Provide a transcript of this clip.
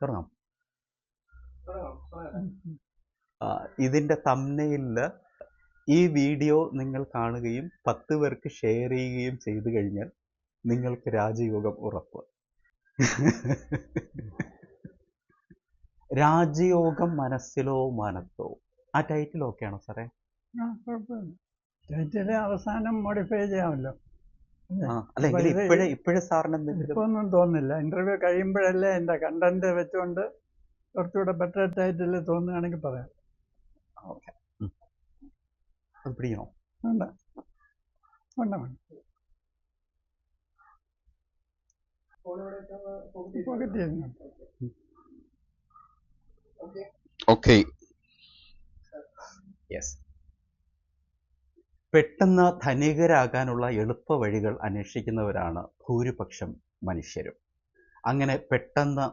തുടങ്ങാം. ഇതിൻ്റെ തംബ്നെയിലിൽ ഈ വീഡിയോ നിങ്ങൾ കാണുകയും 10 പേർക്ക് ഷെയർ ചെയ്യുകയും ചെയ്തു കഴിഞ്ഞാൽ നിങ്ങൾക്ക് രാജയോഗം ഉറപ്പ്. രാജയോഗം മനസ്സിലോ മനത്തോ, ആ ടൈറ്റിൽ ഓക്കെ ആണോ സാറേ? കുഴപ്പമില്ല, ടൈറ്റില് അവസാനം മോഡിഫൈ ചെയ്യാമല്ലോ. അല്ലെങ്കിൽ ഇപ്പോഴും സാറിന് എന്തെങ്കിലും ഇപ്പൊ ഒന്നും തോന്നില്ല. ഇന്റർവ്യൂ കഴിയുമ്പോഴല്ലേ എൻ്റെ കണ്ടന്റ് വെച്ചുകൊണ്ട് കുറച്ചുകൂടെ ബെറ്റർ ടൈറ്റിൽ തോന്നുകയാണെങ്കിൽ പറയാം. ഓക്കെ, അത് പിടിക്കണോ? വേണ്ട വേണ്ട വേണ്ട, പോക്കറ്റ് ചെയ്യുന്നു. Okay, yes. പെട്ടെന്ന് ധനികരാകാനുള്ള എളുപ്പ വഴികൾ അന്വേഷിക്കുന്നവരാണ് ഭൂരിപക്ഷം മനുഷ്യരും. അങ്ങനെ പെട്ടെന്ന്